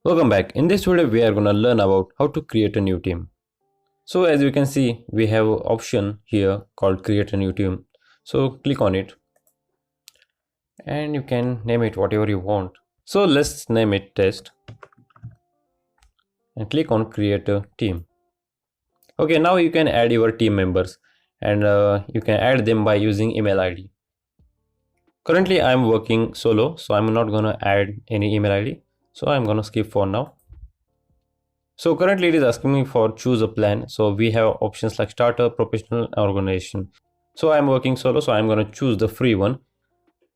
Welcome back. In this video we are going to learn about how to create a new team. So as you can see, we have an option here called create a new team. So click on it and you can name it whatever you want. So let's name it test and click on create a team. Okay, now you can add your team members and you can add them by using email ID. Currently I'm working solo, so I'm not going to add any email ID. So I'm going to skip for now. So currently it is asking me for choose a plan. So we have options like starter, professional, organization. So I'm working solo, so I'm going to choose the free one.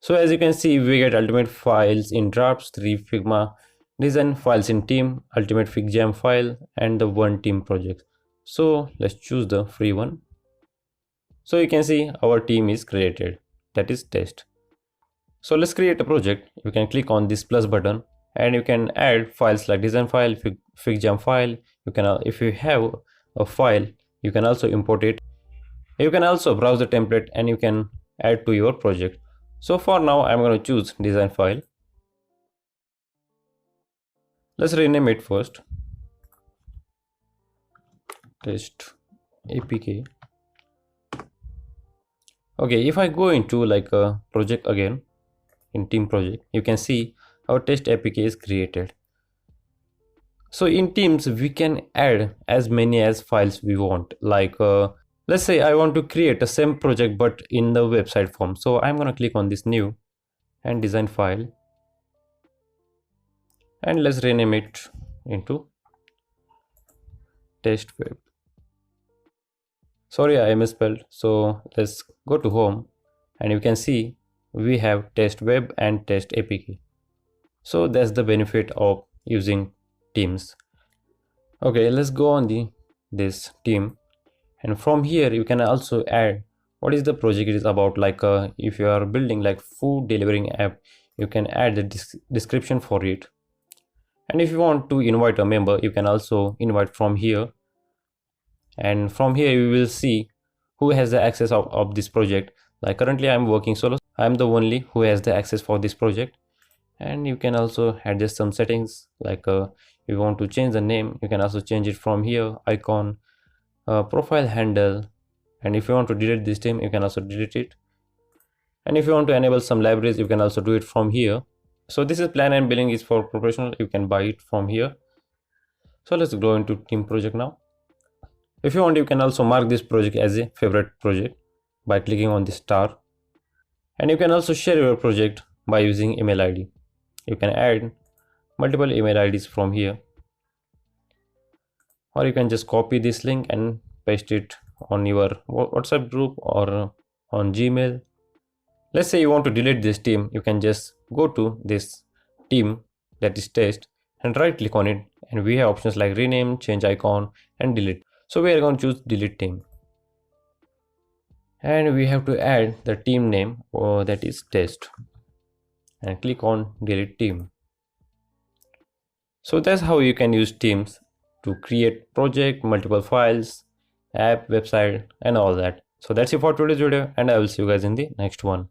So as you can see, we get ultimate files in drafts, 3 Figma design files in team, ultimate FigJam file, and the one team project. So let's choose the free one. So you can see our team is created, that is test. So let's create a project. You can click on this plus button and you can add files like design file, FigJam file. You can, if you have a file, you can also import it. You can also browse the template and you can add to your project. So for now, I'm going to choose design file. Let's rename it first. Test APK. Okay, if I go into like a project again, in team project, you can see our test APK is created. So in teams, we can add as many as files we want. Like let's say I want to create a same project but in the website form. So I'm going to click on this new and design file. And let's rename it into test web. Sorry, I misspelled. So let's go to home and you can see we have test web and test APK. So that's the benefit of using teams. Okay, let's go on this team, and from here you can also add what is the project it is about. Like if you are building like food delivering app, you can add the description for it. And if you want to invite a member, you can also invite from here, and from here you will see who has the access of this project. Like currently I'm working solo, I'm the only who has the access for this project. And you can also adjust some settings, like if you want to change the name, you can also change it from here, icon, profile handle. And if you want to delete this team, you can also delete it. And if you want to enable some libraries, you can also do it from here. So this is plan and billing is for professional, you can buy it from here. So let's go into team project now. If you want, you can also mark this project as a favorite project by clicking on the star. And you can also share your project by using email ID. You can add multiple email IDs from here, or you can just copy this link and paste it on your WhatsApp group or on Gmail. Let's say you want to delete this team, you can just go to this team, that is test, and right click on it, and we have options like rename, change icon, and delete. So we are going to choose delete team, and we have to add the team name, that is test, and click on delete team. So that's how you can use teams to create project, multiple files, app, website, and all that. So that's it for today's video, and I will see you guys in the next one.